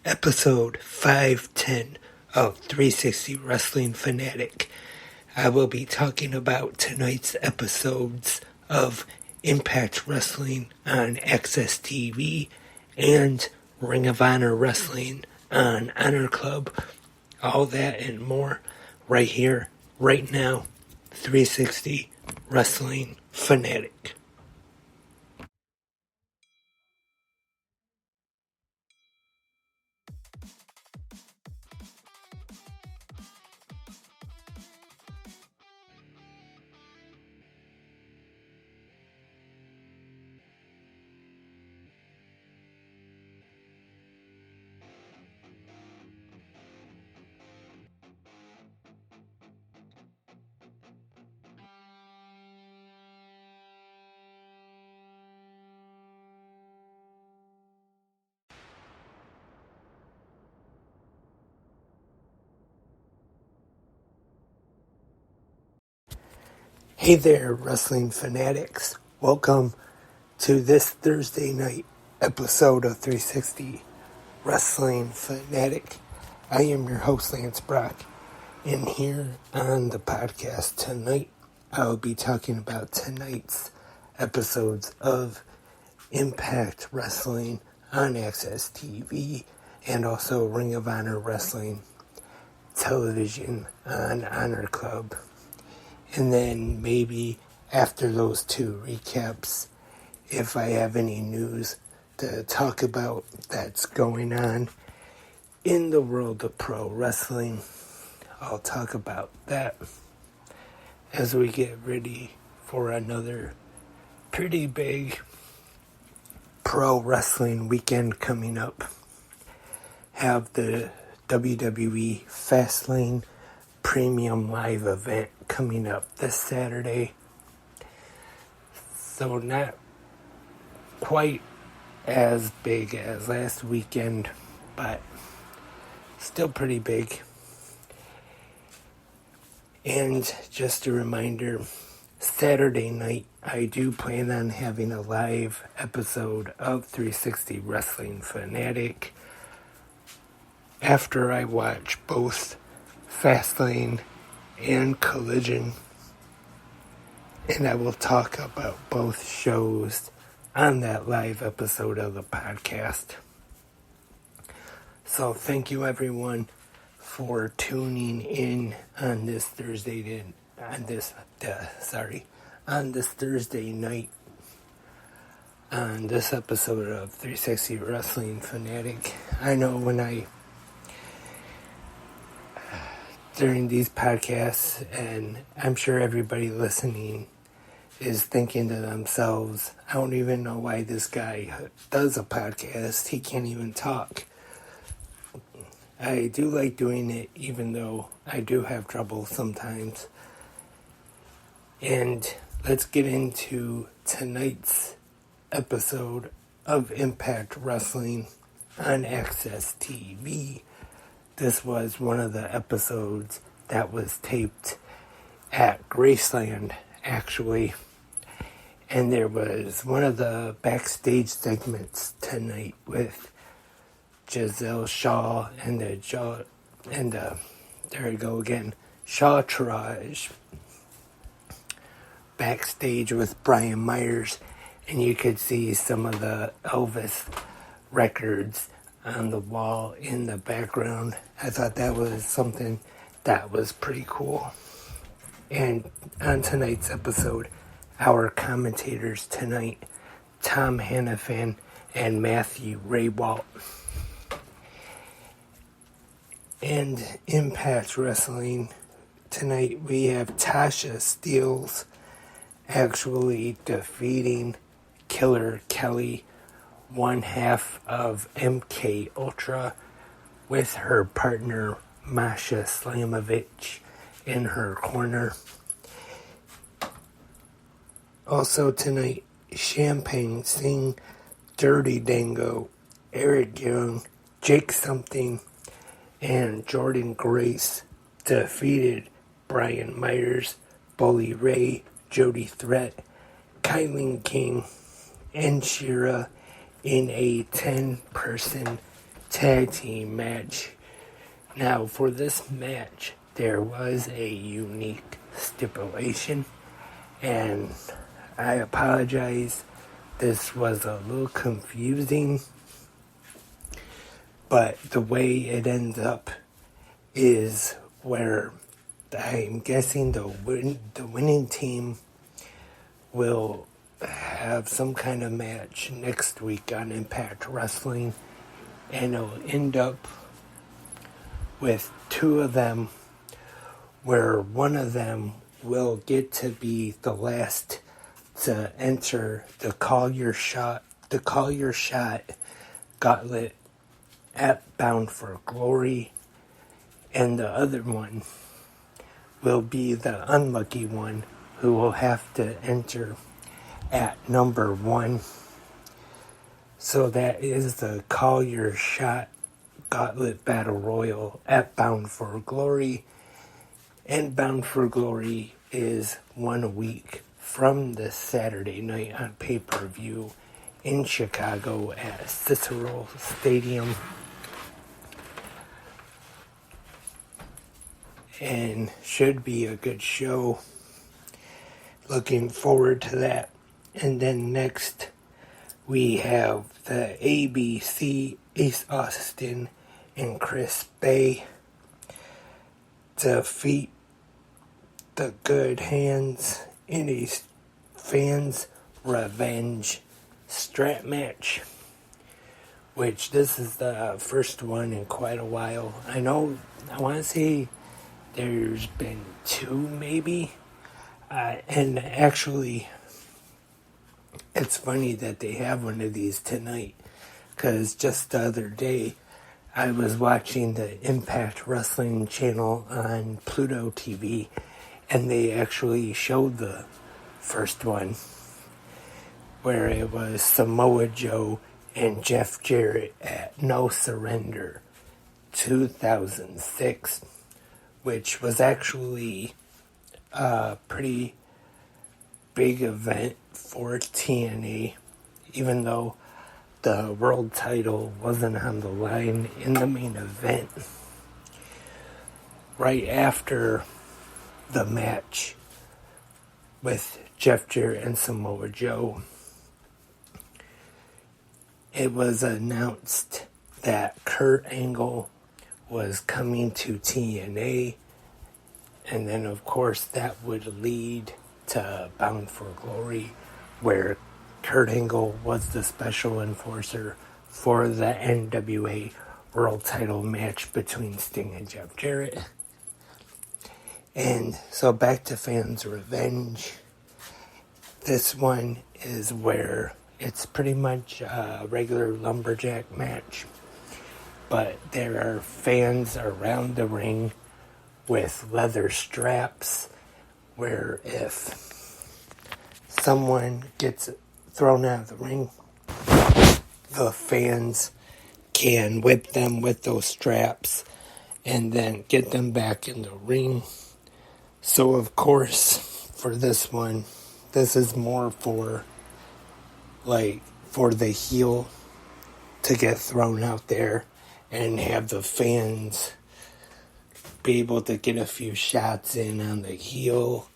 episode 510 of 360 Wrestling Fanatic. I will be talking about tonight's episodes of Impact Wrestling on Access TV and Ring of Honor Wrestling on Honor Club. All that and more right here, right now. 360 Wrestling Fanatic. Hey there, wrestling fanatics. Welcome to this Thursday night episode of 360 Wrestling Fanatic. I am your host, Lance Brock, and here on the podcast tonight, I will be talking about tonight's episodes of Impact Wrestling on Access TV and also Ring of Honor Wrestling television on Honor Club. And then maybe after those two recaps, if I have any news to talk about that's going on in the world of pro wrestling, I'll talk about that as we get ready for another pretty big pro wrestling weekend coming up. Have the WWE Fastlane Premium Live event coming up this Saturday. So not quite as big as last weekend, but still pretty big. And just a reminder, Saturday night I do plan on having a live episode of 360 Wrestling Fanatic after I watch both Fastlane and Collision, and I will talk about both shows on that live episode of the podcast. So thank you everyone for tuning in on this Thursday night on this episode of 360 Wrestling Fanatic. I know during these podcasts, and I'm sure everybody listening is thinking to themselves, I don't even know why this guy does a podcast. He can't even talk. I do like doing it, even though I do have trouble sometimes. And let's get into tonight's episode of Impact Wrestling on Access TV. This was one of the episodes that was taped at Graceland, actually. And there was one of the backstage segments tonight with Giselle Shaw and there we go again, Shaw Taraj backstage with Brian Myers, and you could see some of the Elvis records on the wall in the background. I thought that was something that was pretty cool. And on tonight's episode, our commentators tonight, Tom Hannafin and Matthew Raywalt. And Impact Wrestling tonight, we have Tasha Steelz actually defeating Killer Kelly, one half of MK Ultra, with her partner Masha Slamovich in her corner. Also tonight, Champagne Singh, Dirty Dango, Eric Young, Jake Something, and Jordan Grace defeated Brian Myers, Bully Ray, Jody Threat, Kylie King, and Shira in a 10-person tag team match. Now, for this match, there was a unique stipulation, and I apologize. This was a little confusing, but the way it ends up is where I'm guessing the winning team will have some kind of match next week on Impact Wrestling, and it'll end up with two of them, where one of them will get to be the last to enter the Call Your Shot gauntlet at Bound for Glory, and the other one will be the unlucky one who will have to enter at number 1. So that is the Call Your Shot Gauntlet Battle Royal at Bound for Glory. And Bound for Glory is 1 week from this Saturday night on pay-per-view in Chicago at Cicero Stadium. And should be a good show. Looking forward to that. And then next we have the ABC, Ace Austin and Chris Bay defeat the Good Hands in a fans revenge strap match, which this is the first one in quite a while. I want to say there's been 2 maybe, and actually it's funny that they have one of these tonight, because just the other day I was watching the Impact Wrestling channel on Pluto TV, and they actually showed the first one, where it was Samoa Joe and Jeff Jarrett at No Surrender 2006, which was actually a pretty big event for TNA, even though the world title wasn't on the line in the main event. Right after the match with Jeff Jarrett and Samoa Joe, it was announced that Kurt Angle was coming to TNA, and then of course that would lead to Bound for Glory, where Kurt Angle was the special enforcer for the NWA World Title match between Sting and Jeff Jarrett. And so back to Fans Revenge. This one is where it's pretty much a regular lumberjack match, but there are fans around the ring with leather straps, where if someone gets thrown out of the ring, the fans can whip them with those straps and then get them back in the ring. So of course, for this one, this is more for the heel to get thrown out there and have the fans be able to get a few shots in on the heel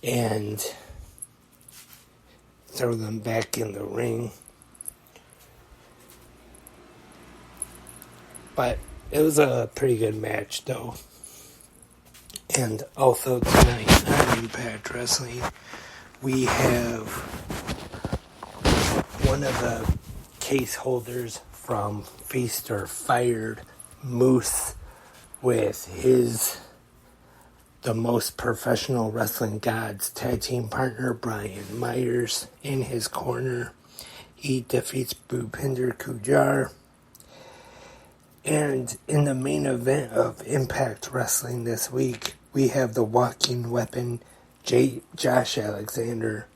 and throw them back in the ring. But it was a pretty good match, though. And also tonight on Impact Wrestling, we have one of the case holders from Feast or Fired, Moose, with the most professional wrestling gods tag team partner Brian Myers in his corner. He defeats Bhupinder Kujar. And in the main event of Impact Wrestling this week, we have the walking weapon, Josh Alexander,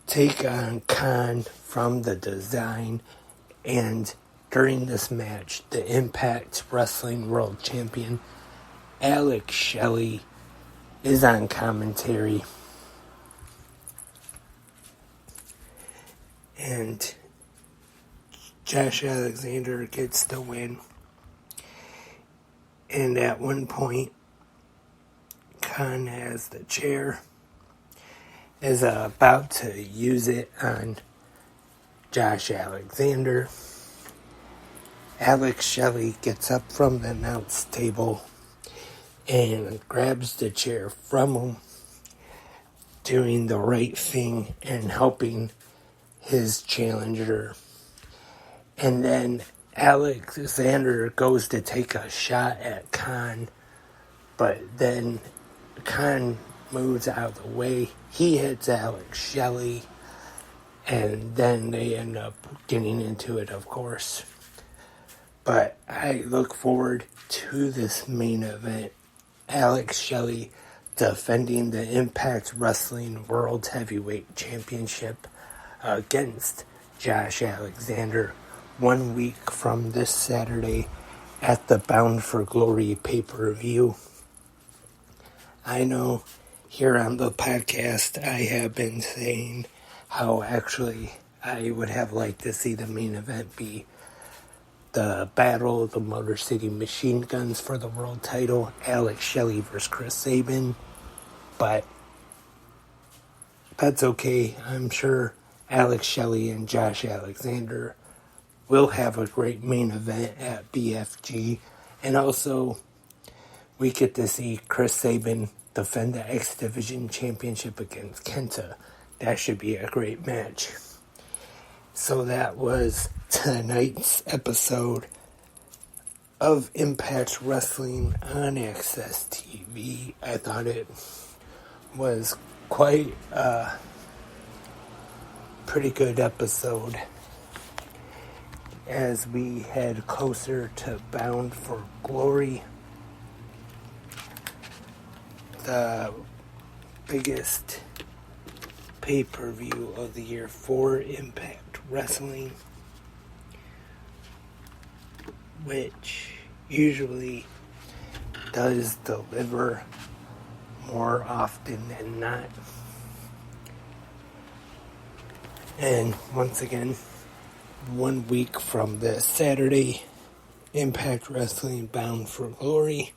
take on Khan from The Design. And during this match, the Impact Wrestling World Champion, Alex Shelley, is on commentary. And Josh Alexander gets the win. And at one point, Khan has the chair, is about to use it on Josh Alexander. Alex Shelley gets up from the announce table and grabs the chair from him, doing the right thing and helping his challenger. And then Alexander goes to take a shot at Khan, but then Khan moves out of the way. He hits Alex Shelley, and then they end up getting into it, of course. But I look forward to this main event. Alex Shelley defending the Impact Wrestling World Heavyweight Championship against Josh Alexander 1 week from this Saturday at the Bound for Glory pay-per-view. I know here on the podcast I have been saying how actually I would have liked to see the main event be the Battle of the Motor City Machine Guns for the world title, Alex Shelley versus Chris Sabin. But that's okay. I'm sure Alex Shelley and Josh Alexander will have a great main event at BFG. And also, we get to see Chris Sabin defend the X Division Championship against Kenta. That should be a great match. So that was tonight's episode of Impact Wrestling on Access TV. I thought it was quite a pretty good episode as we head closer to Bound for Glory, the biggest pay-per-view of the year for Impact Wrestling, which usually does deliver more often than not. And once again, 1 week from this Saturday, Impact Wrestling Bound for Glory.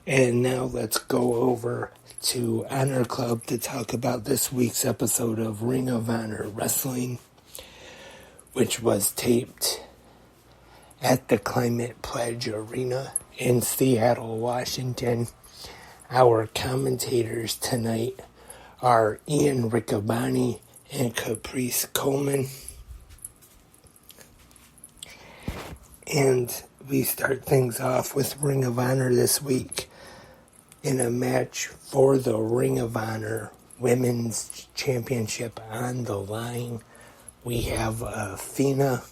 And now let's go over to Honor Club to talk about this week's episode of Ring of Honor Wrestling, which was taped at the Climate Pledge Arena in Seattle, Washington. Our commentators tonight are Ian Riccaboni and Caprice Coleman. And we start things off with Ring of Honor this week in a match for the Ring of Honor Women's Championship on the line. We have Athena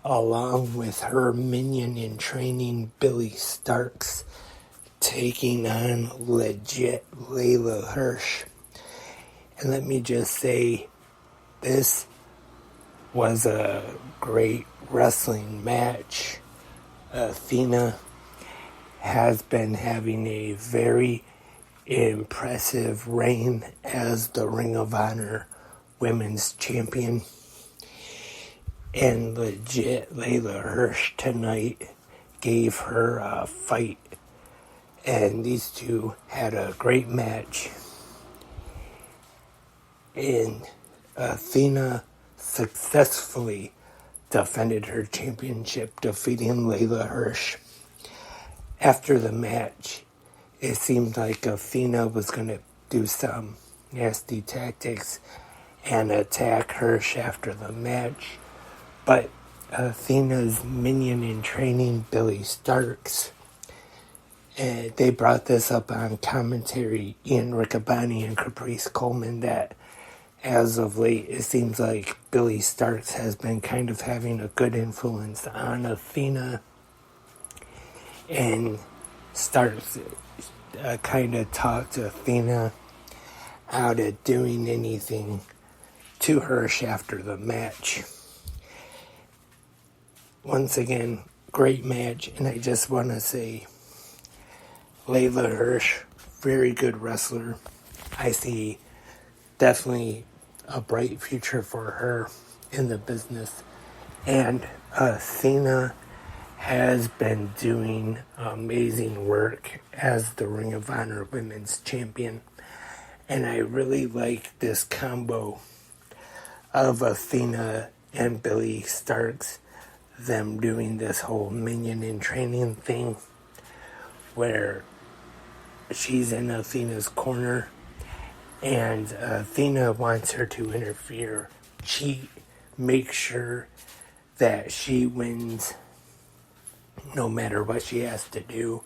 along with her minion in training, Billy Starks, taking on legit Layla Hirsch. And let me just say, this was a great wrestling match. Athena has been having a very impressive reign as the Ring of Honor Women's Champion. And legit Layla Hirsch tonight gave her a fight. And these two had a great match. And Athena successfully defended her championship, defeating Layla Hirsch. After the match, it seemed like Athena was going to do some nasty tactics and attack Hirsch after the match. But Athena's minion in training, Billy Starks, they brought this up on commentary, Ian Riccaboni and Caprice Coleman, that as of late, it seems like Billy Starks has been kind of having a good influence on Athena. And Starks kind of talked Athena out of doing anything to Hirsch after the match. Once again, great match, and I just want to say, Layla Hirsch, very good wrestler. I see definitely a bright future for her in the business And Athena has been doing amazing work as the Ring of Honor Women's Champion. And I really like this combo of Athena and Billy Starks, them doing this whole minion in training thing where she's in Athena's corner and Athena wants her to interfere, cheat, make sure that she wins no matter what she has to do.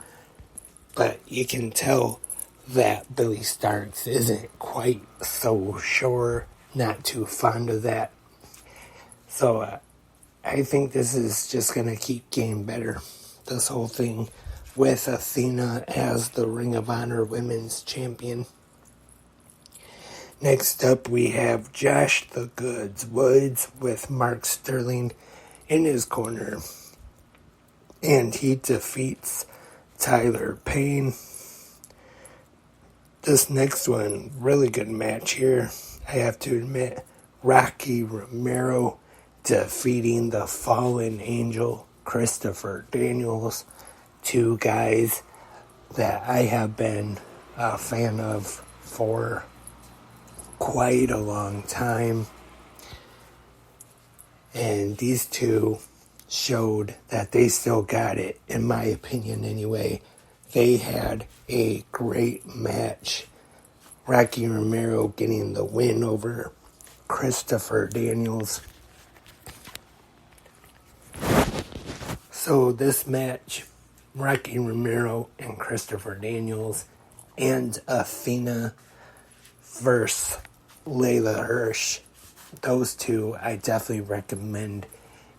But you can tell that Billy Starks isn't quite so sure, not too fond of that. So I think this is just going to keep getting better, this whole thing with Athena as the Ring of Honor Women's Champion. Next up, we have Josh the Goods Woods with Mark Sterling in his corner. And he defeats Tyler Payne. This next one, really good match here. I have to admit, Rocky Romero defeating the Fallen Angel, Christopher Daniels. Two guys that I have been a fan of for quite a long time. And these two showed that they still got it, in my opinion anyway. They had a great match. Rocky Romero getting the win over Christopher Daniels. So this match, Rocky Romero and Christopher Daniels and Athena versus Layla Hirsch. Those two I definitely recommend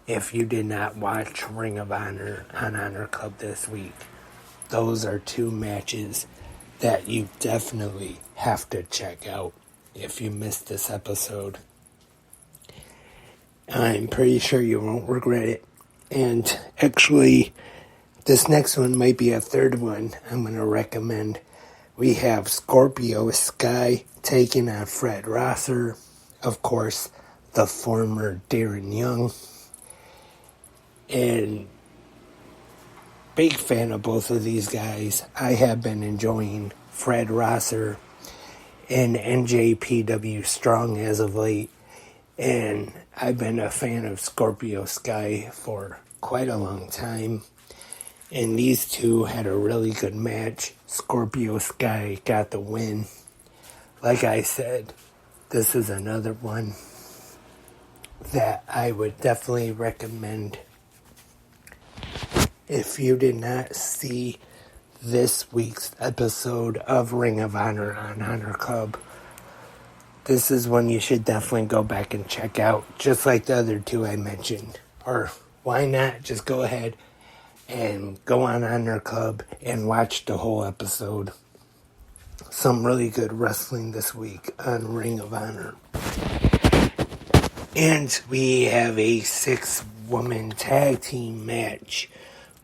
if you did not watch Ring of Honor on Honor Club this week. Those are two matches that you definitely have to check out if you missed this episode. I'm pretty sure you won't regret it. And actually, this next one might be a third one I'm going to recommend. We have Scorpio Sky taking on Fred Rosser. Of course, the former Darren Young. And big fan of both of these guys. I have been enjoying Fred Rosser and NJPW Strong as of late. And I've been a fan of Scorpio Sky for quite a long time. And these two had a really good match. Scorpio Sky got the win. Like I said, this is another one that I would definitely recommend. If you did not see this week's episode of Ring of Honor on Honor Club, this is one you should definitely go back and check out, just like the other two I mentioned. Or why not just go ahead and go on Honor Club and watch the whole episode. Some really good wrestling this week on Ring of Honor. And we have a 6-woman tag team match.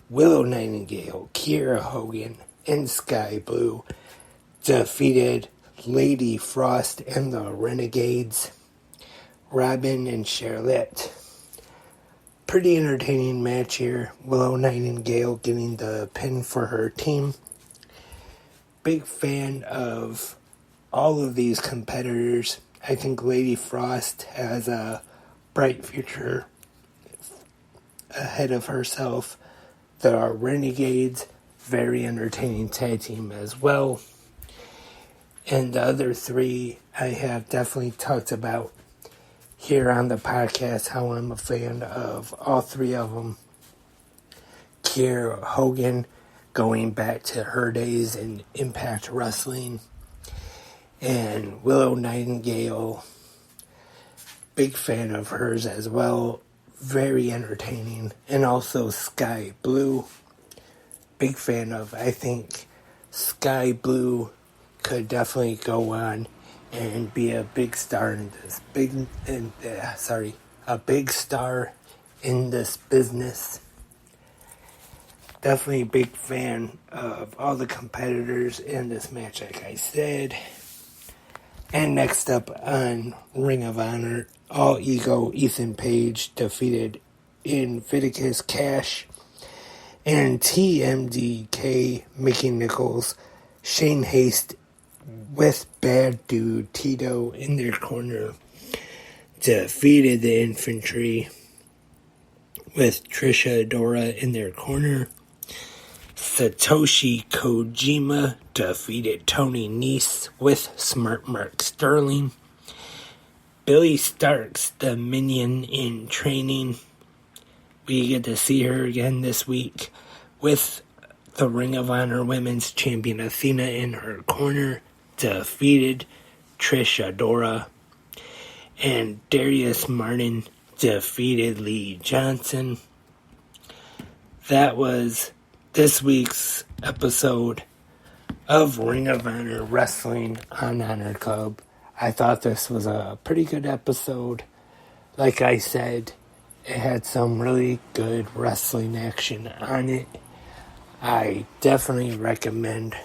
Willow Nightingale, Kiera Hogan, and Sky Blue defeated Lady Frost and the Renegades, Robin and Charlotte. Pretty entertaining match here. Willow Nightingale getting the pin for her team. Big fan of all of these competitors. I think Lady Frost has a bright future ahead of herself. The Renegades, very entertaining tag team as well. And the other three I have definitely talked about here on the podcast, how I'm a fan of all three of them. Kiera Hogan, going back to her days in Impact Wrestling. And Willow Nightingale, big fan of hers as well. Very entertaining. And also Sky Blue, big fan of. I think Sky Blue could definitely go on and be a big star in this a big star in this business. Definitely a big fan of all the competitors in this match, like I said. And next up on Ring of Honor, All Ego Ethan Page defeated Invictus Cash, and TMDK, Mickey Nichols, Shane Haste with Bad Dude Tito in their corner, defeated the Infantry with Trisha Adora in their corner. Satoshi Kojima defeated Tony Nese with Smart Mark Sterling. Billy Starks, the Minion in training. We get to see her again this week with the Ring of Honor Women's Champion Athena in her corner, defeated Trish Adora. And Darius Martin defeated Lee Johnson. That was this week's episode of Ring of Honor Wrestling on Honor Club. I thought this was a pretty good episode. Like I said, it had some really good wrestling action on it. I definitely recommend,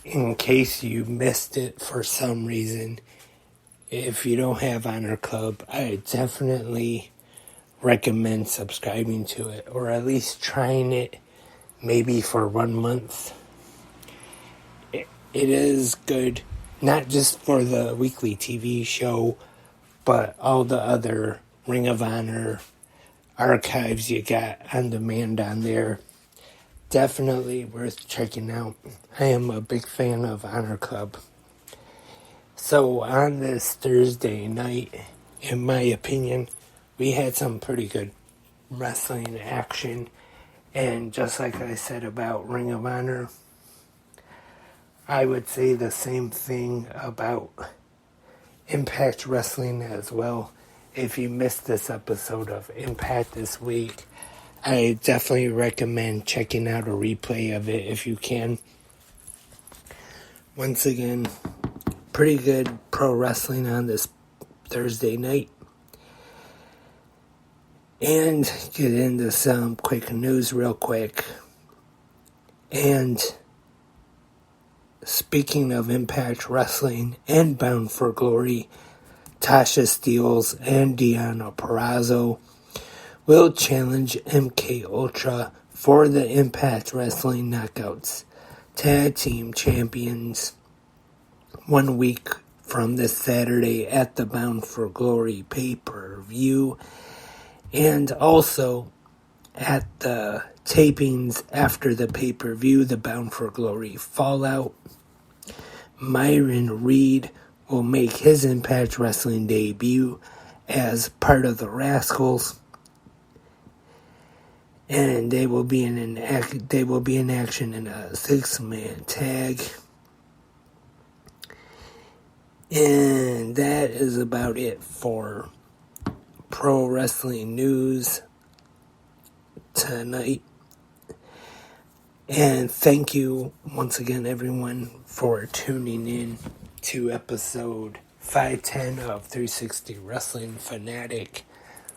in case you missed it for some reason, if you don't have Honor Club, I definitely recommend subscribing to it, or at least trying it maybe for 1 month. It is good, not just for the weekly TV show, but all the other Ring of Honor archives you got on demand on there. Definitely worth checking out. I am a big fan of Honor Club. So on this Thursday night, in my opinion, we had some pretty good wrestling action. And just like I said about Ring of Honor, I would say the same thing about Impact Wrestling as well. If you missed this episode of Impact this week, I definitely recommend checking out a replay of it if you can. Once again, pretty good pro wrestling on this Thursday night. And get into some quick news real quick. And speaking of Impact Wrestling and Bound for Glory, Tasha Steelz and Deonna Purrazzo will challenge MK Ultra for the Impact Wrestling Knockouts Tag Team Champions 1 week from this Saturday at the Bound for Glory pay-per-view, and also at the tapings after the pay-per-view, the Bound for Glory Fallout. Myron Reed will make his Impact Wrestling debut as part of the Rascals, and they will be in action in a 6-man tag. And that is about it for pro wrestling news tonight. And thank you once again, everyone, for tuning in to episode 510 of 360 Wrestling Fanatic.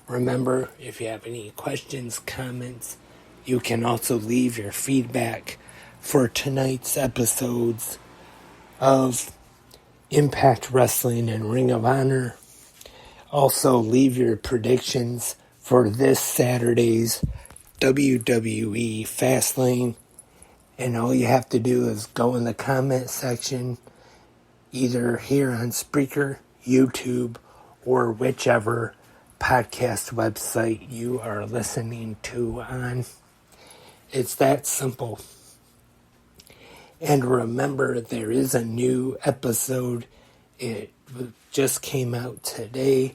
Remember, if you have any questions, comments, you can also leave your feedback for tonight's episodes of Impact Wrestling and Ring of Honor. Also, leave your predictions for this Saturday's WWE Fastlane. And all you have to do is go in the comment section, either here on Spreaker, YouTube, or whichever podcast website you are listening to on. It's that simple. And remember, there is a new episode. It just came out today.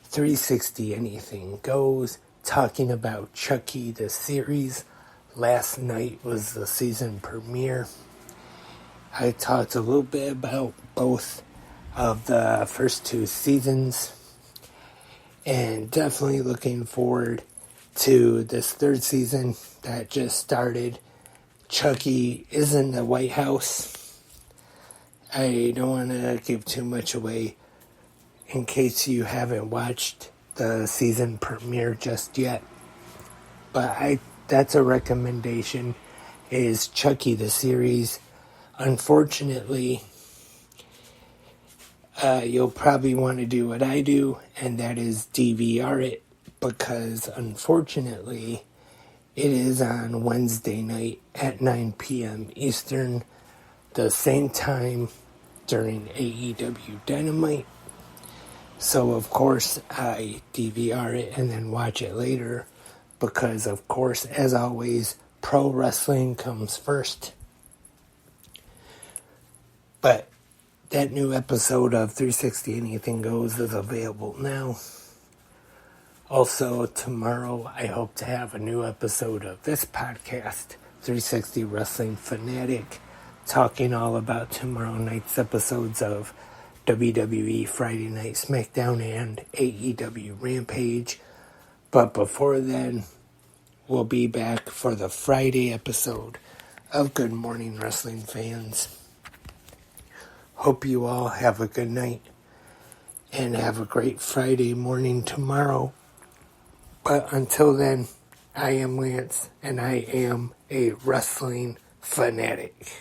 360 Anything Goes, talking about Chucky the series. Last night was the season premiere. I talked a little bit about both of the first 2 seasons, and definitely looking forward to this 3rd season that just started. Chucky is in the White House. I don't want to give too much away in case you haven't watched the season premiere just yet. But that's a recommendation, is Chucky the series. Unfortunately, you'll probably want to do what I do, and that is DVR it. because unfortunately it is on Wednesday night at 9 p.m. Eastern, the same time during AEW Dynamite. So of course I DVR it and then watch it later because of course, as always, pro wrestling comes first. But that new episode of 360 Anything Goes is available now. Also, tomorrow I hope to have a new episode of this podcast, 360 Wrestling Fanatic, talking all about tomorrow night's episodes of WWE Friday Night SmackDown and AEW Rampage. But before then, we'll be back for the Friday episode of Good Morning Wrestling fans. Hope you all have a good night and have a great Friday morning tomorrow. But until then, I am Lance and I am a wrestling fanatic.